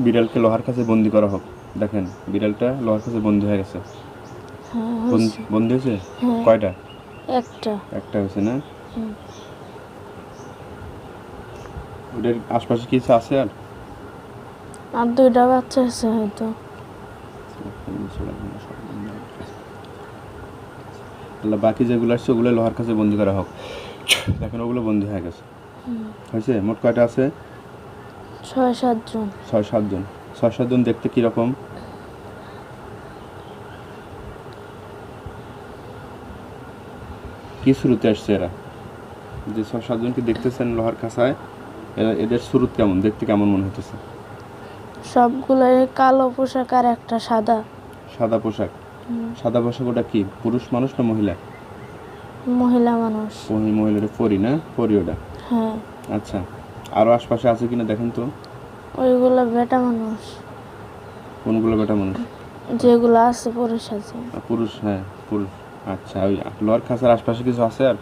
বিড়ালকে লোহার কাছে বন্দি করা হোক। দেখেন বিড়ালটা লোহার কাছে বন্দি হয়ে গেছে। বন্দি হয়েছে কয়টা? একটা হয়েছে না? ওদের আশপাশে কিছু আছে আর দুইটা বাচ্চা আছে হয়তো। আল্লাহ বাকি যেগুলো আসছে ওগুলো লোহার কাছে বন্দি করা হোক। দেখেন ওগুলো বন্দি হয়ে গেছে। হয়েছে মোট কয়টা আছে? 6-7 জন। 6-7 জন। 6-7 জন দেখতে কিরকম? কি শুরুতে আসছে এরা? যে 6-7 জনকে দেখতেছেন লোহার কাছায়, এদের শুরুত কেমন? দেখতে কেমন মনে হতেছে? সবগুলোর কালো পোশাক আর একটা সাদা। সাদা পোশাক। সাদা পোশাক ওটা কি পুরুষ মানুষ না মহিলা? মহিলা মানুষ। মহিলাটা পরি না? পরি ওটা। হ্যাঁ। আচ্ছা, আরো আশপাশে আছে কিনা দেখেন তো। ওইগুলো বেটা মানুষ। কোনগুলো বেটা মানুষ? যেগুলো আছে পুরুষ আছে। পুরুষ, হ্যাঁ পুরুষ। আচ্ছা, ওই লোহার খাঁচার আশপাশে কিছু আছে আর?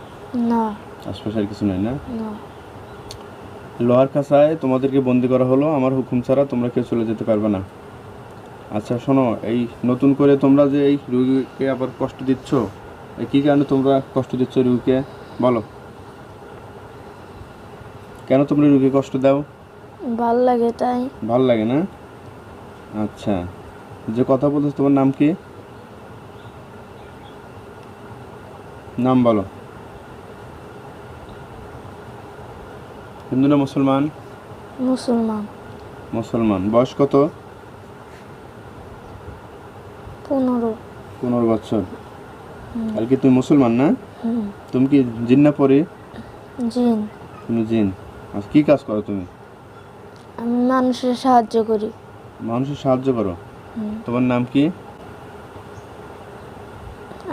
না। আশপাশে আর কিছু নাই না? না। লোহার খাঁচায় তোমাদেরকে বন্দি করা হলো, আমার হুকুম ছাড়া তোমরা কেউ চলে যেতে পারবে না। আচ্ছা শোনো, এই নতুন করে তোমরা যে এই রুগীকে আবার কষ্ট দিচ্ছ, এই কী কারণে তোমরা কষ্ট দিচ্ছ রুগীকে বলো? কেন তোমরা রুগীকে কষ্ট দাও? ভাল লাগে তাই। ভাল লাগে না? আচ্ছা, যে কথা বলছো তোমার নাম কি? নাম বলো। হিন্দু না মুসলমান? মুসলমান। মুসলমান। বয়স কত? 15 বছর। আর কি তুমি মুসলমান না? তুমি কি জিন না পরি? জিন। তুমি জিন। আচ্ছা, কি কাজ করো তুমি? আমি মানুষের সাহায্য করি। মানুষের সাহায্য করো? তোমার নাম কি?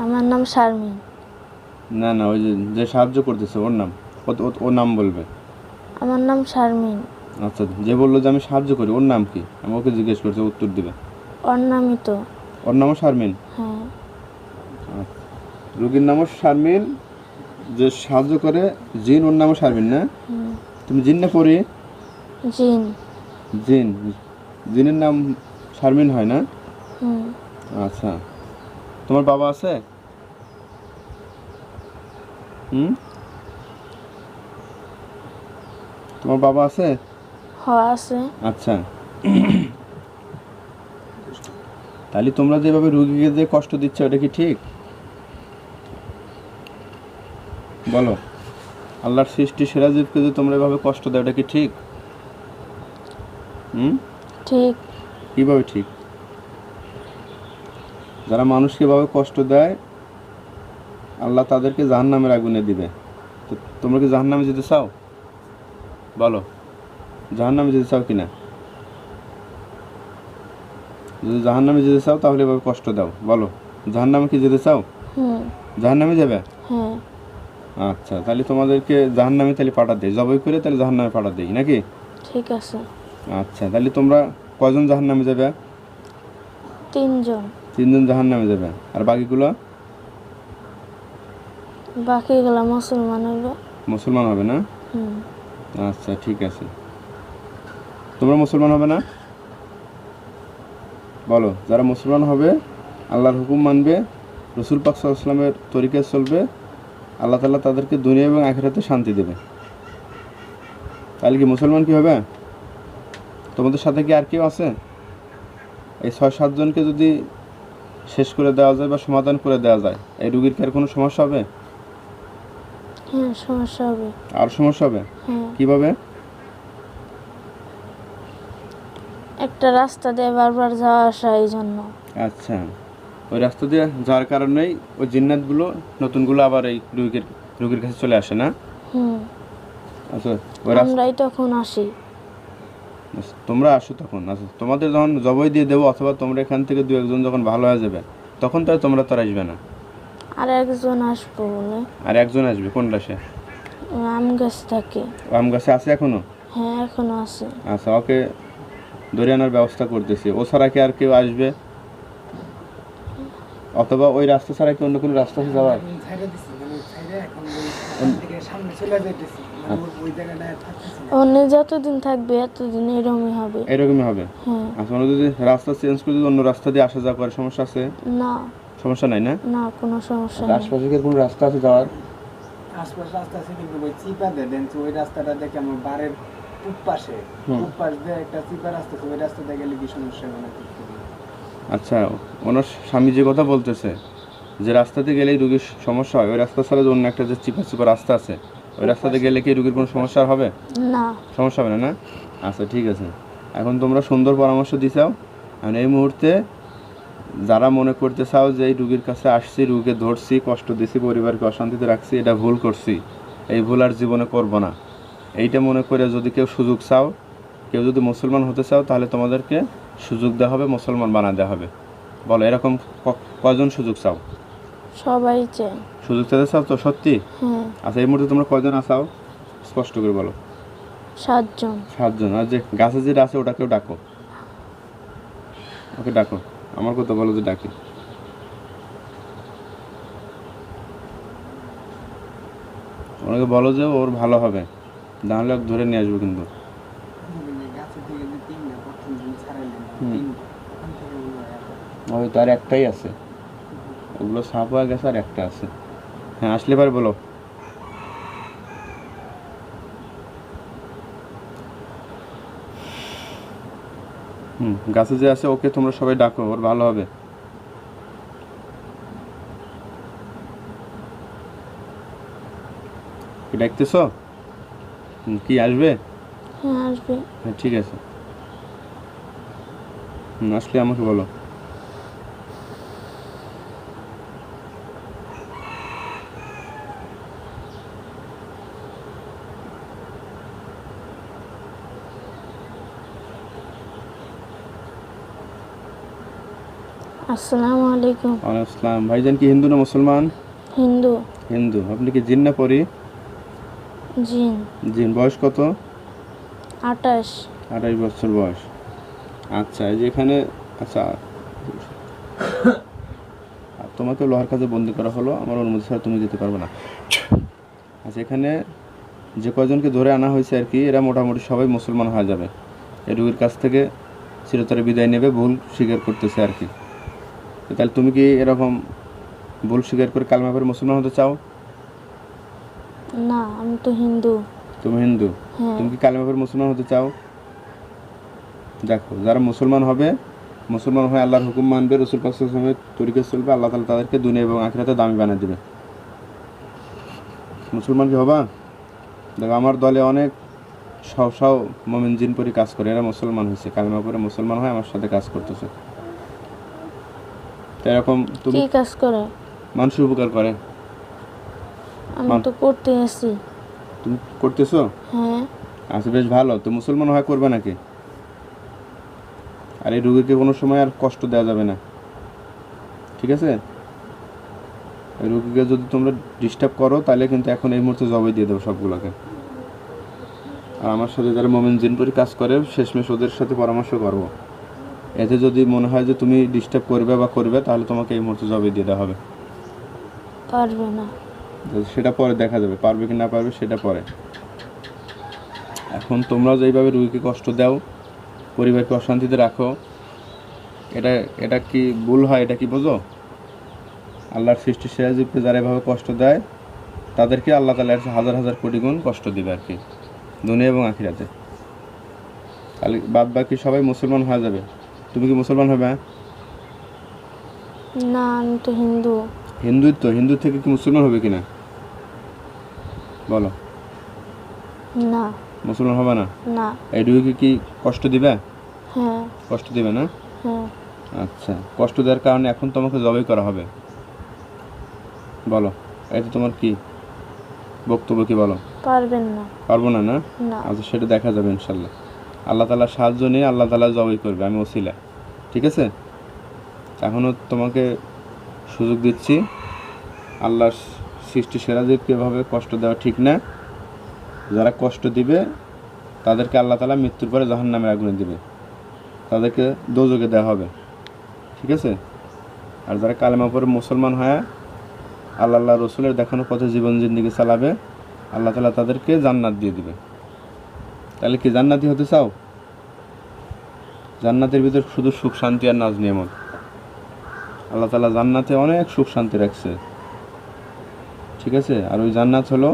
আমার নাম শারমিন। না না, ওই যে সাহায্য করতেছে ওর নাম, ওর নাম বলবে। আমার নাম শারমিন। আচ্ছা, যে বললো যে আমি সাহায্য করি ওর নাম কি? আমি ওকে জিজ্ঞেস করছি, উত্তর দিবে। ওর নামই তো। ওর নামও শারমিন? হ্যাঁ। রোগীর নামও শারমিন, যে সাহায্য করে জিন, ওর নামও শারমিন না? তুমি জিন না পড়ি? জিন। জিন। জিনের নাম শারমিন হয় না? আচ্ছা, তোমার বাবা আছে? তোমার বাবা আছে? আছে। আচ্ছা, তাহলে তোমরা যেভাবে রুগীকে যে কষ্ট দিচ্ছ এটা কি ঠিক? বলো, আল্লাহর সৃষ্টি সেরা জীবকে যে তোমরা এভাবে কষ্ট দাও এটা কি ঠিক? ঠিক। কিভাবে ঠিক? যারা মানুষকে এভাবে কষ্ট দেয় আল্লাহ তাদেরকে জাহান্নামের আগুনে দিবে। তো তোমরা কি জাহান্নামে যেতে চাও? বলো, জাহান্নামে যেতে চাও কিনা? যদি জাহান্নামে যেতে চাও তাহলে এভাবে কষ্ট দাও। বলো, জাহান্নামে কি যেতে চাও? জাহান্নামে যাবে? হ্যাঁ। আচ্ছা, তাহলে তোমাদেরকে জাহান্নামে তাহলে পাঠা দেই, জবাই করে তাহলে জাহান্নামে পাঠা দেই নাকি? ঠিক আছে। আচ্ছা, তাহলে তোমরা কয়জন জাহান্নামে যাবে? 3 জন। 3 জন জাহান্নামে যাবে। আর বাকিগুলো? বাকিগুলো মুসলমান হবে। মুসলমান হবে না? আচ্ছা ঠিক আছে। তোমরা মুসলমান হবে না? বলো, যারা মুসলমান হবে, আল্লাহর হুকুম মানবে, রসুল পাক সাল্লাল্লাহু আলাইহি ওয়াসাল্লামের তরিকায় চলবে, আল্লাহ তাআলা তাদেরকে দুনিয়া এবং আখিরাতে শান্তি দেবে। তাহলে কি মুসলমান কি হবে? তোমাদের সাথে কি আর কেউ আছে? এই 6-7 জনকে যদি শেষ করে দেওয়া যায় বা সমাধান করে দেওয়া যায়, এই রোগীর কি আর কোনো সমস্যা হবে? হ্যাঁ, সমস্যা হবে। আর সমস্যা হবে? কিভাবে? একটা রাস্তা দিয়ে বারবার যাওয়া আসা, এই জন্য। আচ্ছা, ওই রাস্তা দিয়ে যাওয়ার কারণেই ওই জিন্নাতগুলো নতুনগুলো আবার এই রোগীর কাছে চলে আসে না? আচ্ছা, আমরাই তখন আসি। তোমরা আসো তখন। আচ্ছা, তোমাদের যখন জবাই দিয়ে দেবো অথবা তোমরা এখান থেকে 2-1 যখন ভালো হয়ে যাবে তখন তো তোমরা তো আসবে না। আর একজন আসবো বলে। আর একজন আসবে? কোনটা সে? আম গাছ থাকে। আম গাছে আছে এখনো? হ্যাঁ, এখনো আছে। আচ্ছা, ওকে ধরে আনার ব্যবস্থা করতেছি। ও ছাড়া কি আর কেউ আসবে? অথবা ওই রাস্তা ছাড়া কি অন্য কোনো রাস্তা আছে যাওয়ার? ওই জায়গাটায় থাকতেছি না। অন্য যতদিন থাকবে এতদিন এরকমই হবে। এরকমই হবে। হ্যাঁ। আচ্ছা, মানে যদি রাস্তা চেঞ্জ করে যদি অন্য রাস্তা দিয়ে আসা যাওয়া করে সমস্যা আছে? না, সমস্যা নাই না? না কোনো সমস্যা আচ্ছা, নেই। আশপাশে কি কোনো রাস্তা আছে যাওয়ার? আশপাশে রাস্তা আছে কিন্তু ওই চিপা দেন ওই রাস্তাটা দেখে আমার বাড়ির উপাশে উপাশ দিয়ে একটা চিপা রাস্তা আছে, ওই রাস্তাতে গেলে কি সমস্যা হবে না? আচ্ছা, ওনার স্বামী যে কথা বলতেছে যে রাস্তাতে গেলেই রুগীর সমস্যা হয়, ওই রাস্তা ছাড়া যে অন্য একটা যে চিপা চিপা রাস্তা আছে ওই রাস্তাতে গেলে কি রুগীর কোনো সমস্যা হবে? না। সমস্যা হবে না না? আচ্ছা ঠিক আছে। এখন তোমরা সুন্দর পরামর্শ দিছাও। এখন এই মুহূর্তে যারা মনে করতে চাও যে এই রুগীর কাছে আসছি, রুগীকে ধরছি, কষ্ট দিছি, পরিবারকে অশান্তিতে রাখছি, এটা ভুল করছি, এই ভুল আর জীবনে করব না, এইটা মনে করে যদি কেউ সুযোগ চাও, কেউ যদি মুসলমান হতে চাও, তাহলে তোমাদেরকে সুযোগ দেওয়া হবে, মুসলমান বানা দেওয়া হবে। বলো এরকম কয়জন সুযোগ চাও? সবাই চায়। সুযোগ চাইতে চাও তো সত্যি? হ্যাঁ। আচ্ছা, এই মুহূর্তে তোমরা কয়জন আসাও স্পষ্ট করে বলো। 7 জন। 7 জন। আর যে গাছে যেটা আছে ওটাকেও ডাকো, ওকে ডাকো, আমার কথা বলো যে ডাকি। ওনাকে বলো যে ওর ভালো হবে, নাহলে ওকে ধরে নিয়ে আসবো কিন্তু। গাছের থেকে যে তিনটা প্রথম দিন ছাড়াইলেন, তিনটা ওখান থেকে মনে হয় ওই তো আর একটাই আছে, ওগুলো সাপ হয়ে গেছে আর একটা আছে। হ্যাঁ, আসলে পারে বলো। গাছে যে আছে ওকে তোমরা সবাই ডাকো, ওর ভালো হবে। কি ডাকতেছ? কি আসবে? হ্যাঁ আসবে। হ্যাঁ ঠিক আছে। আসলে আমাকে বলো। আসসালামু আলাইকুম। ওয়ালাইকুম আসসালাম। ভাইজান কি হিন্দু না মুসলমান? হিন্দু। হিন্দু। আপনি কি জিন না পরি? জিন। জিন। বয়স কত? 28। 28 বছর বয়স। আচ্ছা, এই যে এখানে, আচ্ছা তোমাকে লোহার কাজে বন্দি করা হলো, আমার অনুমতি ছাড়া তুমি যেতে পারবে না। আচ্ছা, এখানে যে কয়জনকে ধরে আনা হয়েছে আর কি, এরা মোটামুটি সবাই মুসলমান হয়ে যাবে। এই রুগীর কাছ থেকে চিরতরে বিদায় নেবে, ভুল স্বীকার করতেছে আর কি। তাহলে তুমি কি এরকম ভুল স্বীকার করে কালেমা পড়ে মুসলমান হতে চাও? না, আমি তো হিন্দু। তুমি হিন্দু? হ্যাঁ। তুমি কি কালেমা পড়ে মুসলমান হতে চাও? দেখো, যারা মুসলমান হবে, মুসলমান হয়ে আল্লাহর হুকুম মানবে, রসুল পাক সাল্লাল্লাহু আলাইহি ওয়াসাল্লামের তরিকা চলবে, আল্লাহ তাআলা তাদেরকে দুনিয়া এবং আখিরাতে দামি বানিয়ে দেবে। মুসলমান কি হবা? দেখো, আমার দলে অনেক সব মুমিন জিন পরি কাজ করে, এরা মুসলমান হয়েছে, কালেমা পড়ে মুসলমান হয় আমার সাথে কাজ করতেছে। তো এরকম তুমি কি কাজ করে? মানুষের উপকার করে। আমি তো করতে আছি। তুমি করতেছো? হ্যাঁ। আচ্ছা, বেশ ভালো। তো মুসলমান হয় করবে নাকি? আর এই রোগীকে কোনো সময় আর কষ্ট দেওয়া যাবে না, ঠিক আছে? এই রোগীকে যদি তোমরা ডিস্টার্ব করো তাহলে কিন্তু এখন এই মুহূর্তে জবাই দিয়ে দেবো সবগুলোকে। আর আমার সাথে যারা মোমেন জিনপুরি কাজ করে, শেষমেশ ওদের সাথে পরামর্শ করবো। এতে যদি মনে হয় যে তুমি ডিস্টার্ব করবে বা করবে, তাহলে তোমাকে এই মুহূর্তে জবাই দিয়ে দেওয়া হবে। পারবে না। সেটা পরে দেখা যাবে, পারবে কি না পারবে সেটা পরে। এখন তোমরা যেইভাবে রুগীকে কষ্ট দাও, পরিবারকে অশান্তিতে রাখো, এটা এটা কি ভুল হয়? এটা কি বোঝো? আল্লাহর সৃষ্টি সেরা জীবকে যারা এভাবে কষ্ট দেয়, তাদেরকে আল্লাহ তাআলা হাজার হাজার কোটি গুণ কষ্ট দিবে আর কি, দুনিয়া এবং আখিরাতে। তাহলে বাদ বাকি সবাই মুসলমান হয়ে যাবে। তুমি কি মুসলমান হবে? না, আমি তো হিন্দু। হিন্দুই তো, হিন্দু থেকে কি মুসলমান হবে কিনা বলো? না। মুসলমান হবে না? না। এই রুগীকে কি কষ্ট দিবে? হ্যাঁ। কষ্ট দিবে না? হ্যাঁ। আচ্ছা, কষ্ট দেওয়ার কারণে এখন তোমাকে জবাই করা হবে। বলো, এতে তোমার কি বক্তব্য, কি বলো? পারবেন না। পারবো না? না? না। আচ্ছা, সেটা দেখা যাবে ইনশাল্লাহ। আল্লাহ তাআলা সাহায্য নিয়ে আল্লাহ তাআলা জবাই করবে, আমি ওসিলা, ঠিক আছে? এখনও তোমাকে সুযোগ দিচ্ছি। আল্লাহর সৃষ্টি সেরা জীবকে এভাবে কষ্ট দেওয়া ঠিক না। যারা কষ্ট দিবে তাদেরকে আল্লাহ তাআলা মৃত্যুর পরে জাহান্নামের আগুনে দিবে, তাদেরকে দোজখে দেওয়া হবে, ঠিক আছে? আর যারা কালেমা পড়ে মুসলমান হয়, আল্লাহ রসুলের দেখানো পথে জীবন জিন্দিগি চালাবে, আল্লাহ তাআলা তাদেরকে জান্নাত দিয়ে দিবে। তাহলে কি জান্নাতি হতে চাও? জান্নাতের ভিতর শুধু সুখ শান্তি আর নাজ নিয়ামত। আল্লাহ তাআলা জান্নাতে অনেক সুখ শান্তি রাখছে, ঠিক আছে? আর ওই জান্নাত হলো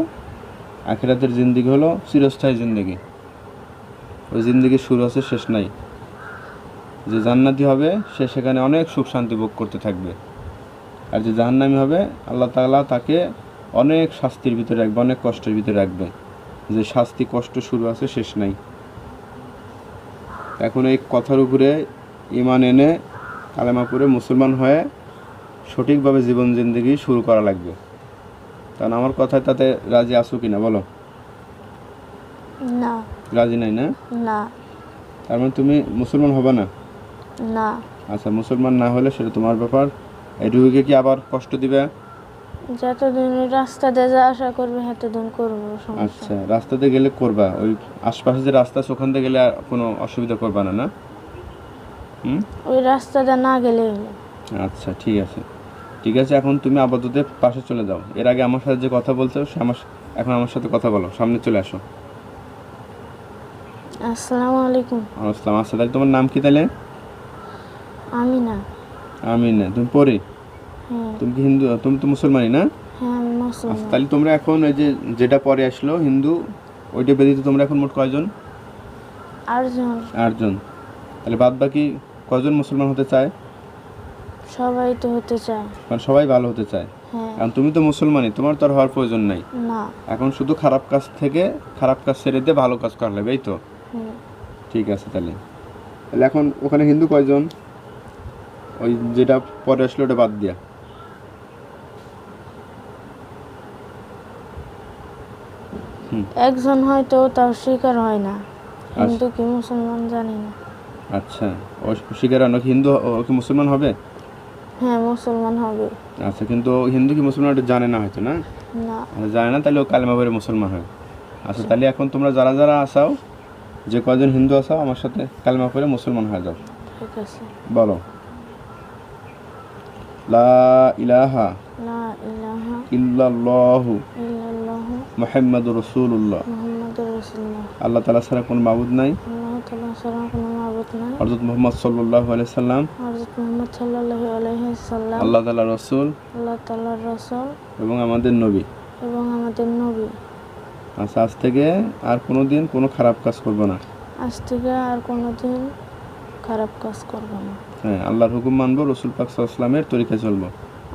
আখিরাতের জিন্দেগি, হলো চিরস্থায়ী জিন্দেগি। ওই জিন্দেগির শুরু আছে, শেষ নাই। যে জান্নাতি হবে সে সেখানে অনেক সুখ শান্তি ভোগ করতে থাকবে, আর যে জাহান্নামী হবে আল্লাহ তাআলা তাকে অনেক শাস্তির ভিতরে রাখবে, অনেক কষ্টের ভিতরে রাখবে। যে শাস্তি কষ্ট শুরু আছে, শেষ নাই। এখন এই কথার উপরে ঈমান এনে কালেমা পড়ে মুসলমান হয়ে সঠিকভাবে জীবন জিন্দেগি শুরু করা লাগবে। কারণ আমার কথায় তাতে রাজি আছো কিনা বলো? না। রাজি নাই না? না। তার মানে তুমি মুসলমান হবে না? না। আচ্ছা, মুসলমান না হলে সেটা তোমার ব্যাপার। এই রুগীকে কি আবার কষ্ট দিবে? যতদিন ওই রাস্তা দিয়ে যা আশা করবে এতদিন করবো, সমস্যা আচ্ছা, রাস্তাতে গেলে করবা, ওই আশপাশে যে রাস্তা আছে ওখান থেকে গেলে আর কোনো অসুবিধা করবা না, না? ওই রাস্তা দিয়ে না গেলে হলো। আচ্ছা, ঠিক আছে, ঠিক আছে। এখন তুমি আপাতত পাশে চলে যাও। এর আগে আমার সাথে যে কথা বলছো সে এখন আমার সাথে কথা বলো, সামনে চলে আসো। আসসালামু আলাইকুম। আসসালাম। আচ্ছা, তাহলে তোমার নাম কি তাহলে? আমিনা। আমিনা। তুমি পড়ি? হ্যাঁ। তুমি কি হিন্দু? তুমি তো মুসলমানই না? হ্যাঁ, আমি আচ্ছা, মুসলমান। তাহলে তোমরা এখন ওই যে যেটা পরে আসলো হিন্দু, ওইটা ব্যতীত তোমরা এখন মোট কয়জন? 8 জন। 8 জন। তাহলে বাদ বাকি কয়জন মুসলমান হতে চায়? সবাই তো হতে চায়। মানে সবাই ভালো হতে চায়। হ্যাঁ। কারণ তুমি তো মুসলমানই, তোমার তো আর হওয়ার প্রয়োজন নাই। না। এখন শুধু খারাপ কাজ থেকে খারাপ কাজ ছেড়ে দিয়ে ভালো কাজ করা লাগবে, এই তো? হুম। ঠিক আছে। তাহলে তাহলে এখন ওখানে হিন্দু কয়জন? ওই যেটা পরে আসলো ওটা বাদ দিয়া। একজন হয়তো তাও স্বীকার হয় না, হিন্দু কি মুসলমান জানি না। আচ্ছা, ও শিকার হয় না? হিন্দু ও কি মুসলমান হবে? হ্যাঁ, মুসলমান হবে। আচ্ছা, কিন্তু ও হিন্দু কি মুসলমান ওটা জানে না হয়তো, না? না। আচ্ছা, জানে না, তাহলে ও কালেমা পড়ে মুসলমান হয়। আচ্ছা, তাহলে এখন তোমরা যারা যারা আসাও, যে কয়জন হিন্দু আসাও, আমার সাথে কালেমা পড়ে মুসলমান হয়ে যাও। ঠিক আছে। বলো, লা ইলাহা লা ইলাহা ইল্লাল্লাহু ইল্লাল্লাহু মুহাম্মাদুর রাসূলুল্লাহ। মুহাম্মাদুর রাসূলুল্লাহ। আল্লাহ তাআলা ছাড়া কোনো মাবুদ নাই। আল্লাহ তাআলা ছাড়া কোনো মাবুদ নাই। হযরত মুহাম্মদ সাল্লাল্লাহু আলাইহি সাল্লাম হযরত মুহাম্মদ সাল্লাল্লাহু আলাইহি সাল্লাম আল্লাহ তাআলার রাসূল আল্লাহ তাআলার রাসূল এবং আমাদের নবী। এবং আমাদের নবী। আচ্ছা, আজ থেকে আর কোনো দিন কোনো খারাপ কাজ করবো না। আজ থেকে আর কোনোদিন খারাপ কাজ করব না। হ্যাঁ, আল্লাহর হুকুম মানবো, রাসূল পাক সাল্লাল্লাহু আলাইহি সাল্লামের তরিকায় চলবো।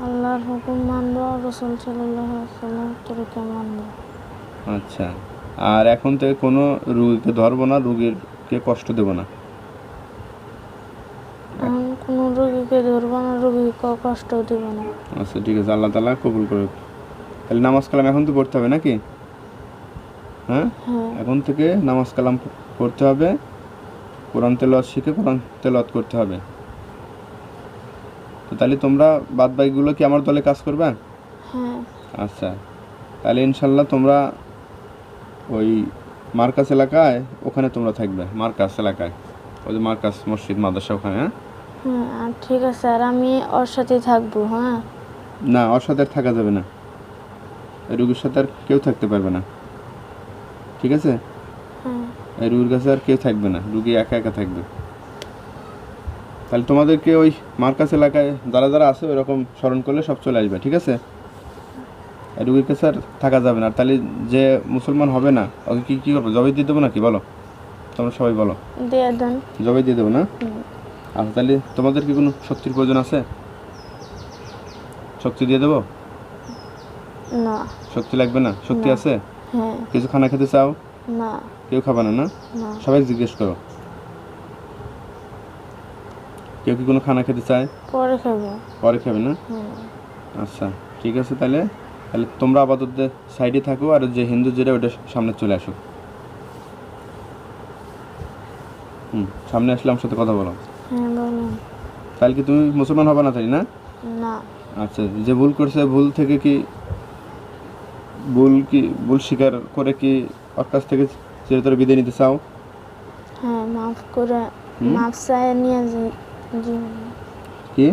আল্লাহর হুকুম মানব, রাসূল সাল্লাল্লাহু আলাইহি সাল্লামের তরিকা মানব। আচ্ছা, আর এখন থেকে কোনো রুগীকে ধরবো না, রুগীকে কষ্ট দেব না। এখন কোনো রোগীকে ধরবো না, রোগীকে কষ্ট দেব না। আচ্ছা, ঠিক আছে, আল্লাহ তাআলা কবুল করুক। তাহলে নামাজ কালাম এখন তো পড়তে হবে নাকি? হ্যাঁ, হ্যাঁ। এখন থেকে নামাজ কালাম পড়তে হবে, কোরআন তেলাওয়াত শিখে কোরআন তেলাওয়াত করতে হবে। তো তাহলে তোমরা বাদ বাকিগুলো কি আমার দলে কাজ করবে? হ্যাঁ। আচ্ছা, তাহলে ইনশাল্লাহ তোমরা ওই মার্কাস এলাকায়, ওখানে তোমরা থাকবে, মার্কাস এলাকায়, ওই যে মার্কাস মসজিদ মাদ্রাসা ওখানে। হ্যাঁ, হ্যাঁ, আর ঠিক আছে। আর আমি ওর সাথেই থাকবো। হ্যাঁ। না, ওর সাথে আর থাকা যাবে না, এই রুগীর সাথে আর কেউ থাকতে পারবে না, ঠিক আছে? হ্যাঁ। এই রুগীর কাছে আর কেউ থাকবে না, রুগী একা একা থাকবে। তাহলে তোমাদেরকে ওই মার্কাস এলাকায় যারা যারা আছে ওইরকম স্মরণ করলে সব চলে আসবে, ঠিক আছে? এই রুগীর কাছে আর থাকা যাবে না। আর তাহলে যে মুসলমান হবে না ওকে কী করবো? জবাই দিয়ে দেবো নাকি বলো? তোমরা সবাই বলো। দিয়ে দেন। জবাই দিয়ে দেবো না? আচ্ছা, তাহলে তোমাদের কি কোনো শক্তির প্রয়োজন আছে? শক্তি দিয়ে দেবো? না। শক্তি লাগবে না? শক্তি না। আছে? হ্যাঁ। কিছু খানা খেতে চাও? না। কেউ খাবে না? না, না। সবাই জিজ্ঞেস করো, কেউ কি কোনো খানা খেতে চায়? পরে খাবো। পরে খাবে না? হ্যাঁ। আচ্ছা, ঠিক আছে। তাহলে তাহলে তোমরা আপাতত সাইডে থাকো, আর যে হিন্দু যেটা ওটা সামনে চলে আসো। সামনে আসলে আমার সাথে কথা বলো। হ্যাঁ, বলুন। তাহলে কি তুমি মুসলমান হবে না তাই না? না। আচ্ছা, যে ভুল করছে ভুল থেকে কি ভুল স্বীকার করে কি ওর কাছ থেকে চিরতরে বিদায় নিতে চাও? হ্যাঁ, মাফ করে, মাফ চাই নিয়ে কি?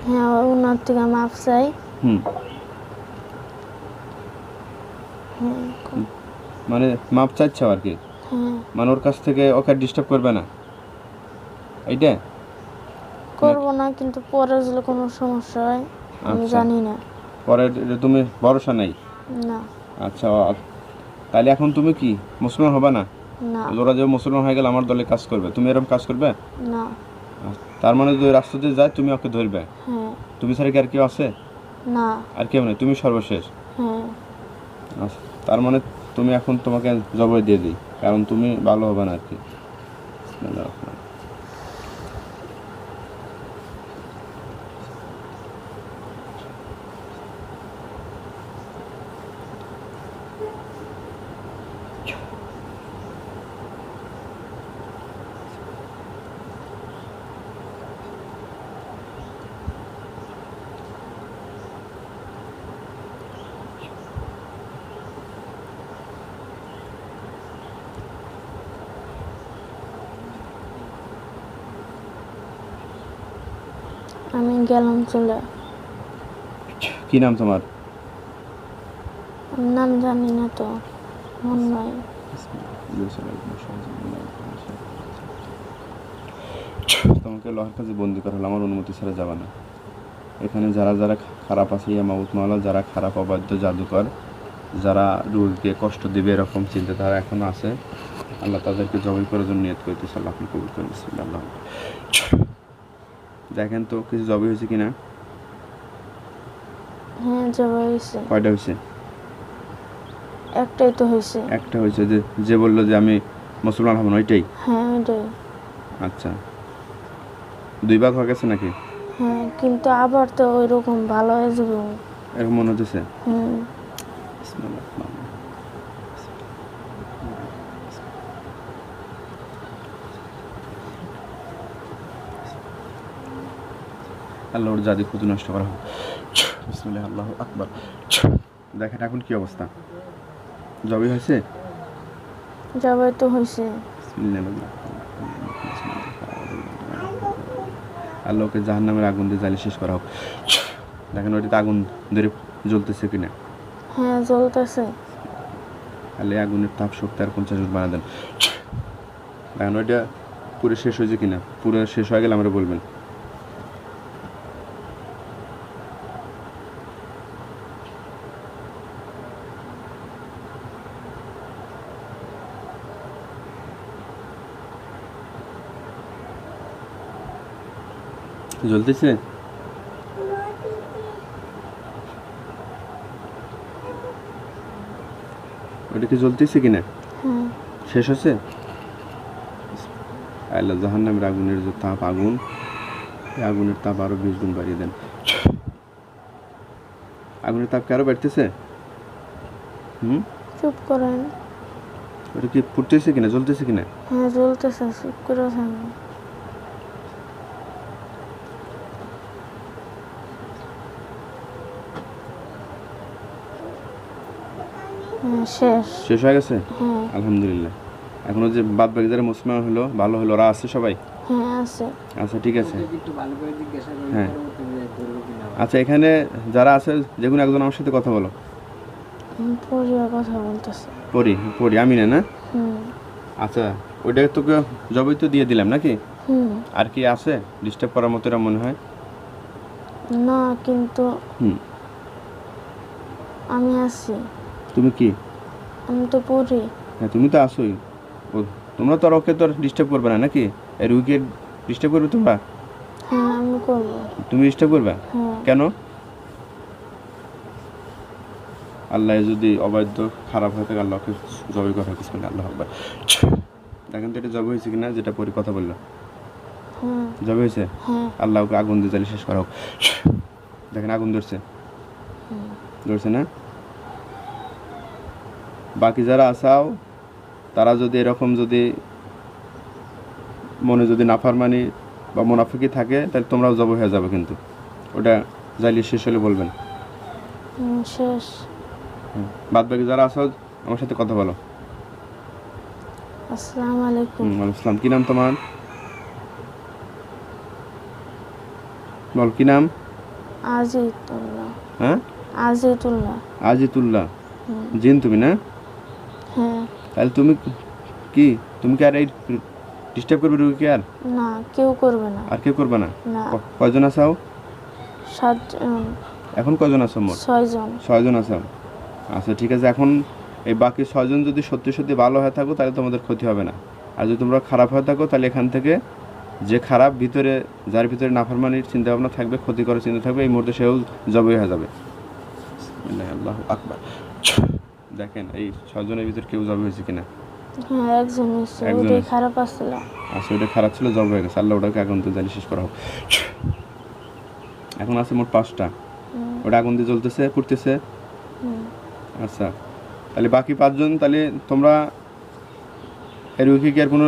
হ্যাঁ, ওনার থেকে মাফ চাই। হ্যাঁ মানে মাপ চাইছো আর কি, হ্যাঁ মানে ওর কাছ থেকে ওকে ডিস্টার্ব করবে না, এইটা? করবো না, কিন্তু পরে যদি কোনো সমস্যা হয় আমি আচ্ছা। জানি না। পরে তুমি ভরসা নাই? না আচ্ছা, তাহলে এখন তুমি কি মুসলমান হবে না? না ওরা যে মুসলমান হয়ে গেলে আমার দলে কাজ করবে, তুমি এরকম কাজ করবে? না। তার মানে যদি ওই রাস্তা দিয়ে যায় তুমি ওকে ধরবে? হ্যাঁ তুমি ছাড়া কি আর কেউ আছে? না। আর কেউ নেই, তুমি সর্বশেষ? হ্যাঁ আচ্ছা, তার মানে তুমি এখন তোমাকে জবাই দিয়ে দিই, কারণ তুমি ভালো হবে না আর কি। আমি গেলাম চলে। কি নাম তোমার? নাম জানি না তো, মন নয়। তোমাকে লোহার কাছে বন্দি করা হলো, আমার অনুমতি ছাড়া যাবে না। এখানে যারা যারা খারাপ আছে, ইয়া মাহমুদ মাওলা, যারা খারাপ অবাধ্য জাদুকর, যারা রুগীকে কষ্ট দিবে এরকম চিন্তা তারা এখনো আছে, আল্লাহ তাদেরকে জবাই করার জন্য নিয়ত করতেছে। আল্লাহ আপনি কবুল করেন। বিসমিল্লাহ। দেখেন তো কিছু জবাই হয়েছে কিনা? হ্যাঁ জবাই হয়েছে। কয়টা হয়েছে? একটাই তো হয়েছে। একটা হয়েছে, যে যে বললো যে আমি মুসলমান হব না, ওইটাই? হ্যাঁ ওইটাই। আচ্ছা, 2 ভাগ হয়ে গেছে নাকি? হ্যাঁ, কিন্তু আবার তো ওই রকম ভালো হয়ে যাবে। এরকম মনে হচ্ছে? হুম। আল্লাহ ওর জাদি ক্ষতি নষ্ট করা হোক। বিসমিল্লাহ, আল্লাহু আকবার। দেখেন এখন কি অবস্থা, জবাই হয়েছে? জবাই তো হয়েছে। আল্লাহকে জাহান্নামের আগুন দিয়ে জ্বালিয়ে শেষ করা হোক। দেখেন ওইটাতে আগুন ধরে জ্বলতেছে কিনা? হ্যাঁ জ্বলতেছে। তাহলে আগুনের তাপ শক্তি আর 50 গুণ বাড়া দেন। দেখেন ওইটা পুরো শেষ হয়েছে কিনা, পুরো শেষ হয়ে গেলে আমরা বলবেন। জ্বলতেছে? ওটা কি জ্বলতেছে কিনা? হ্যাঁ শেষ হচ্ছে? আল্লাহ জাহান্নামের আগুনের যে তাপ, আগুন, এই আগুনের তাপ আরো 20 গুণ বাড়িয়ে দেন। আগুনের তাপ কি আরো বাড়তেছে? চুপ করেন। ওটা কি ফুটতেছে কিনা, জ্বলতেছে কিনা? হ্যাঁ জ্বলতেছে, চুপ করে থাকেন। হ্যাঁ শেষ। শেষ হয়ে গেছে? হ্যাঁ আলহামদুলিল্লাহ। এখনো যে বাদ বাকি যারা মুসলমান হলো, ভালো হলো, ওরা আছে সবাই? হ্যাঁ আছে। আচ্ছা ঠিক আছে। একটু ভালো করে জিজ্ঞাসা করি হ্যাঁ। পরবর্তীতে করবো কিনা। আচ্ছা, এখানে যারা আছে যে কোনো একজন আমার সাথে কথা বলো। পরিবার কথা বলতেছে। পড়ি আমি না? হুম আচ্ছা, ওইটা তোকে জবাই তো দিয়ে দিলাম নাকি? হুম। আর কি আছে ডিস্টার্ব করার মতো এরা মনে হয়? না, কিন্তু হুম। আমি আছি। তুমি কি? আমি তো পড়ি। হ্যাঁ তুমি তো আসোই। তোমরা তো আর ওকে তো ডিস্টার্ব করবে না নাকি? এই রুগীকে ডিস্টার্ব করবে তোমরা? হ্যাঁ আমি করবো। তুমি ডিস্টার্ব করবে? হ্যাঁ। কেন? আল্লাহ যদি অবাধ্য খারাপ হয়ে থাকে, আল্লাহকে জবাই করা হয়। বিসমিল্লাহ, আল্লাহু আকবার। দেখেন তো এটা জবাই হয়েছে কিনা, যেটা পরে কথা বললো। হ্যাঁ জবাই হয়েছে? হ্যাঁ। আল্লাহকে আগুন দিয়ে জ্বালিয়ে শেষ করা হোক। দেখেন আগুন ধরছে, ধরছে না? বাকি যারা আসাও, তারা যদি এরকম যদি মনে যদি নাফরমানি বা মুনাফিকি থাকে, তাহলে তোমরাও জবাই হয়ে যাবে। কিন্তু ওটা জ্বালিয়ে শেষ হলে বলবেন। শেষ। বাদ বাকি যারা আছো আমার সাথে কথা বলো। আসসালামু আলাইকুম। ওয়ালাইকুম আসসালাম। কি নাম তোমার? বল কি নাম? আজিতুল্লাহ। হ্যাঁ আজিতুল্লাহ। আজিতুল্লাহ। জিন তুমি না? হ্যাঁ। তাহলে তুমি তুমি কি আর এই ডিস্টার্ব করবে রুগীকে? আর না, কেউ করবে না। আর কেউ করবে না? না। কয়জন আছো 7 জন। এখন? কয়জন আছো মোট? 6 জন। 6 জন আছো। আচ্ছা ঠিক আছে। এখন এই বাকি 6 জন যদি সত্যি সত্যি ভালো হয়ে থাকো তাহলে তোমাদের ক্ষতি হবে না। আর যদি তোমরা খারাপ হয়ে থাকো তাহলে এখান থেকে যে খারাপ ভিতরে, যার ভিতরে নাফরমানির চিন্তা ভাবনা থাকবে, ক্ষতি করার চিন্তা থাকবে, এই মুহূর্তে সেও জবাই হয়ে যাবে। আল্লাহু আকবার। দেখেন এই 6 জনের ভিতর কেউ জবাই হয়েছে কিনা? হ্যাঁ, একজন হয়েছে। একজন ওটাই হয়েছে। খারাপ আসছিল। আচ্ছা ওটা খারাপ ছিল, জব হয়ে গেছে। আল্লাহ ওটাকে আগুন দিয়ে জ্বালিয়ে শেষ করা হোক। এখন আছে মোট 5টা। ওটা আগুন দিয়ে জ্বলতেছে, পুড়তেছে। আচ্ছা তাহলে বাকি 5 জন, তাহলে তোমরা এই রুগীকে কি আর কোনো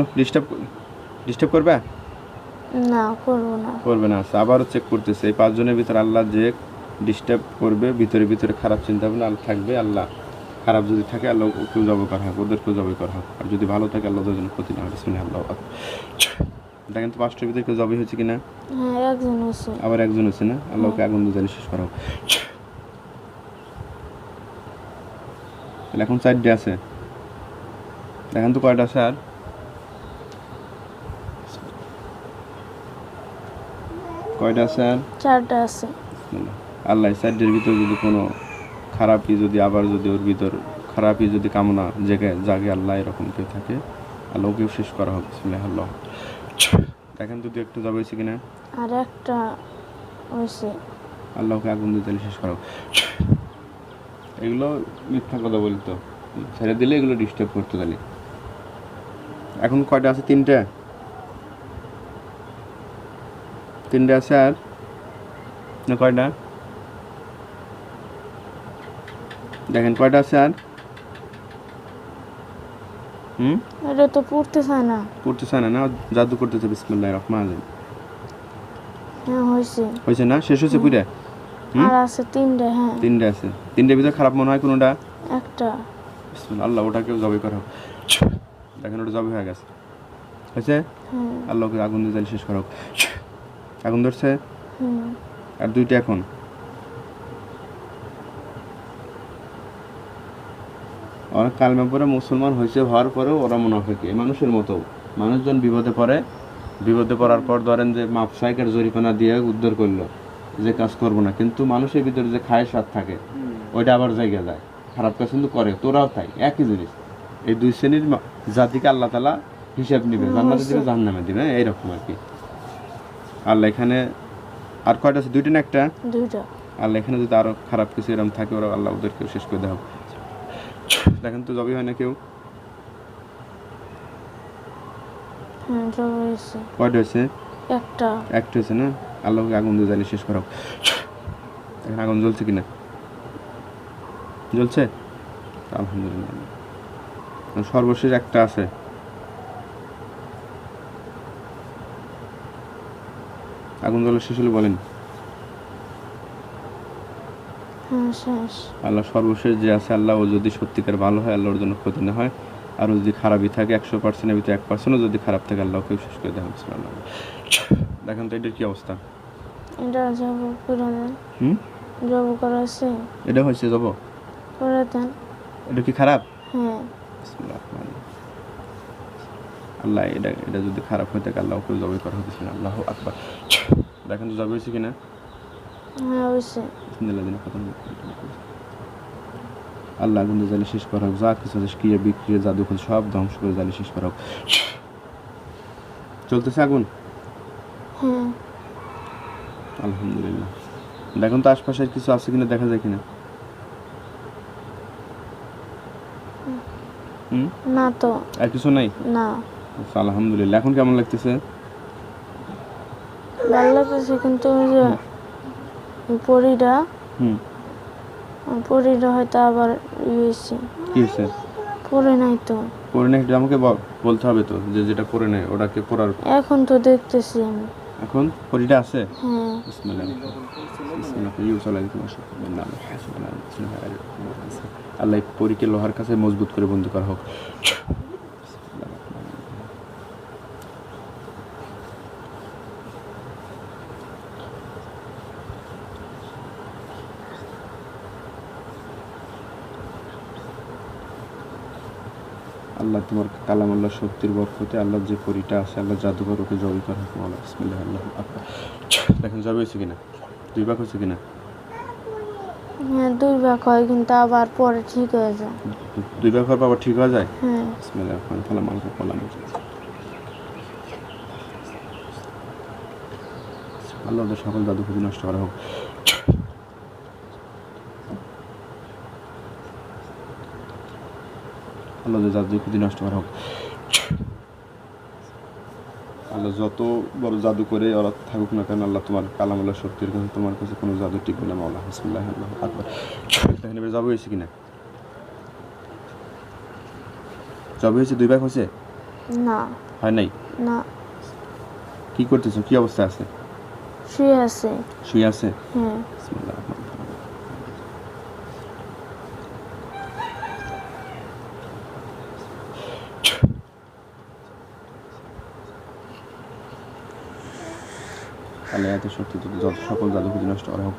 ডিস্টার্ব করবে? না, করবো না। করবে না। আচ্ছা আবারও চেক করতেছে এই 5 জনের ভিতরে আল্লাহ যে ডিস্টার্ব করবে, ভিতরে ভিতরে খারাপ চিন্তা ভাবনা আল্লাহ থাকবে, আল্লাহ খারাপ যদি থাকে আল্লাহ কেউ জব করা হোক, ওদেরকেও জব করা হোক। আর যদি ভালো থাকে আল্লাহ ওদের জন্য ক্ষতি না হয়। বিসমিল্লাহ আল্লাহু আকবার। দেখেন তো 5টার ভিতরে কেউ জবই হয়েছে কিনা? হ্যাঁ, একজন হয়েছে। আবার একজন হচ্ছে না? আল্লাহকে আগুন দিয়ে জ্বালিয়ে শেষ করা হোক। তাহলে এখন 4টে আছে। দেখেন তো কয়টা আছে আর? কয়টা আছে আর? 4টা আছে। আল্লাহ 4টের ভিতর যদি কোনো খারাপই যদি আবার যদি ওর ভিতর খারাপই যদি কামনা জাগে আল্লাহ এরকম কেউ থাকে আল্লাহ ওকেও শেষ করা হোক। বিসমিল্লাহ আল্লাহ। দেখেন যদি একটু জব হয়েছে কিনা? আর একটা হয়েছে। আল্লাহকে আগুন দিয়ে জ্বালিয়ে শেষ করা হোক। এগুলো মিথ্যা কথা বলতো, ছেড়ে দিলে এগুলো ডিস্টার্ব করতো। তাহলে এখন কয়টা আছে? 3টে। 3টে আছে আর না কয়টা? দেখেন কয়টা আছে আর? এটা তো পড়তে চায় না। পড়তে চায় না? না জাদু করতেছে। বিসমিল্লাহির রহমানির রহিম। হ্যাঁ, হয়েছে। হয়েছে না? শেষ হয়েছে পুরা? আর আছে 3টে। হ্যাঁ, 3টে আছে। 3টের ভিতরে খারাপ মনে হয় কোনোটা? একটা। বিসমিল্লাহ আল্লাহ ওটাকেও জবাই করা হোক। দেখেন ওটা জবাই হয়ে গেছে। হয়েছে? আল্লাহকে আগুন দিয়ে জ্বালিয়ে শেষ করা হোক। আগুন ধরছে? আর 2টা এখন। ওরা কালমা পরে মুসলমান হয়েছে, হওয়ার পরেও ওরা মুনাফিক। এই মানুষের মতো মানুষজন বিপদে পড়ে, বিপদে পড়ার পর ধরেন যে মাপ সাইকের জরিমানা দিয়ে উদ্ধার করলো, যে কাজ করবো না, কিন্তু মানুষের ভিতরে যে খায় স্বাদ থাকে ওইটা আবার জায়গা যায়, খারাপ কাজ কিন্তু করে। তোরাও তাই, একই জিনিস। এই 2 শ্রেণীর জাতিকে আল্লাহ তাআলা হিসাব নিবে, জান্নাতে দিবে, জাহান্নামে দিবে, এইরকম আর কি। আল্লাহ এখানে আর কয়টা আছে? 2টা না একটা? 2টা। আল্লাহ এখানে যদি আরো খারাপ কিছু এরকম থাকে ওরা আল্লাহ ওদেরকেও শেষ করে দেওয়া। দেখেন তো জবই হয় না কেউ? হ্যাঁ, জব হয়েছে। কয়টা হয়েছে? একটা হয়েছে না? আল্লাহকে আগুন দিয়ে জ্বালিয়ে শেষ করা। দেখেন আগুন জ্বলছে কিনা? জ্বলছে? আলহামদুলিল্লাহ। সর্বশেষ একটা আছে। আগুন জ্বলা শেষ হলে বলেন। হ্যাঁ, শেষ। আল্লাহ সর্বশেষ যে আছে, আল্লাহ ও যদি সত্যিকার ভালো হয় আল্লাহর জন্য ক্ষতি না হয়, আর যদি খারাপই থাকে 100%-এর ভিতরে 1%ও যদি খারাপ থাকে আল্লাহকে শেষ করে দেওয়া। দেখেন তো এটার কি অবস্থা? এটা জব করে দেন। জব করা আছে। এটা হয়েছে জব করে দেন। এটা কি খারাপ? হ্যাঁ। আল্লাহ এটা যদি খারাপ হয়ে থাকে আল্লাহ ওকে জবাই করা হতেছে না। আল্লাহু আকবার। দেখেন তো জবাই হয়েছে কিনা? হ্যাঁ, হয়েছে। আল্লাহ আগুন দিয়ে জ্বালিয়ে শেষ করা হোক। যা কিছু আছে ক্রিয়া বিক্রিয়া জাদু সব ধ্বংস করে জ্বালিয়ে শেষ করা হোক। চলতেছে আগুন? হ্যাঁ। আলহামদুলিল্লাহ। দেখুন তো আশপাশে কিছু আছে কিনা, দেখা যায় কিনা? না তো। আর কিছু নাই? না। আচ্ছা, আলহামদুলিল্লাহ। এখন কেমন লাগতেছে? ভালো লাগতেছে, কিন্তু ওই যে পরিটা হয়তো আবার হয়েছে। কি হয়েছে? পরে নাই তো। পরে নাই? আমাকে বলতে হবে তো যে যেটা পরে নাই ওটাকে পড়ার। এখন তো দেখতেছি আমি। এখন পরিটা আছে? হ্যাঁ। আল্লাহ পরীকে লোহার কাছে মজবুত করে বন্ধু করা হোক। আল্লাহ তোমার কালাম আল্লাহ শক্তির বরকতে আল্লাহ যে পরিটা আছে আল্লাহ জাদুঘর ওকে জবই করা হোক মাওলা বিসমিল্লাহ আল্লাহ আকবার। দেখেন জবই হয়েছে কিনা, 2 ভাগ হয়েছে কিনা? হ্যাঁ 2 ভাগ হয় কিন্তু আবার পরে ঠিক হয়ে যায়। 2 ভাগ হওয়ার পর আবার ঠিক হয়ে যায়। হ্যাঁ বিসমিল্লাহ রহমান তাআলা মালকা কলাম। আল্লাহ ওদের সকল জাদু খুঁজে নষ্ট করা হোক। আল্লাহ ওদের জাদু খুঁজে নষ্ট করা হোক। আল্লাহ যত বড় জাদু করে ওরা থাকুক না কেন আল্লাহ তোমার কালাম আল্লাহ শক্তির কাছে তোমার কাছে কোনো জাদু টিকবে না মাওলা বিসমিল্লাহ আল্লাহু আকবার। দেখেন এবার জাদু হয়েছে কিনা, জাদু হয়েছে 2 ভাগ হয়েছে? না হয় নাই? না কি করতেছো, কি অবস্থা আছে? শুয়ে আছে। শুয়ে আছে? হ্যাঁ বিসমিল্লাহ রহমান রহিম। আল্লাহ এত শক্তি যত সকল জাদু খুঁজে নষ্ট করা হোক।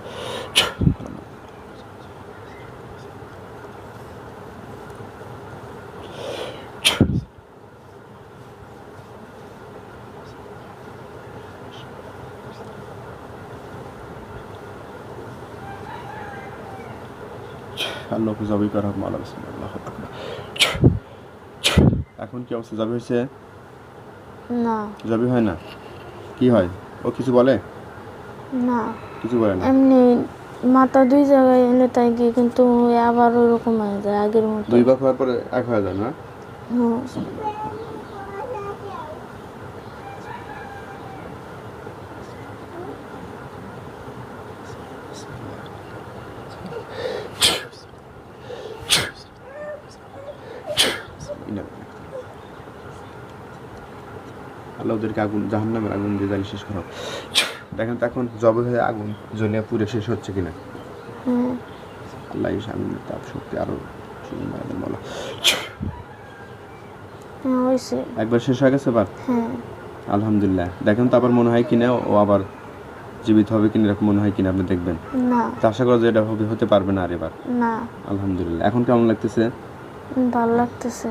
আল্লাহকে জবই করা হোক মাওলা বিসমিল্লাহ আল্লাহু আকবার। এখন কি অবস্থা, জবই হয়েছে? না জবই হয় না, কি হয়? ও কিছু বলে? না কিছু বলে না? এমনি মাথা 2 জায়গায় এনে তাই কি কিন্তু আবার ওরকম হয়ে যায় আগের মতো। 2 ভাগ হওয়ার পরে এক হয়ে যায় না? হ্যাঁ আল্লাহ ওদেরকে আগুন জাহান্নামের আগুন দিয়ে জ্বালিয়ে শেষ করো। দেখেন তো এখন জবে হয়ে আগুন জ্বলিয়ে পুড়ে শেষ হচ্ছে কিনা। হ্যাঁ আল্লাহ এই আগুনের তাপ শক্তি আরো বলা হ্যাঁ হয়েছে। একবার শেষ হয়ে গেছে এবার? হ্যাঁ আলহামদুলিল্লাহ। দেখেন তো আবার মনে হয় কিনা ও আবার জীবিত হবে কিনা, এরকম মনে হয় কিনা আপনি দেখবেন। না তো আশা করা যায় এটা হতে পারবে না আর এবার। না আলহামদুলিল্লাহ। এখন কেমন লাগতেছে? ভালো লাগতেছে।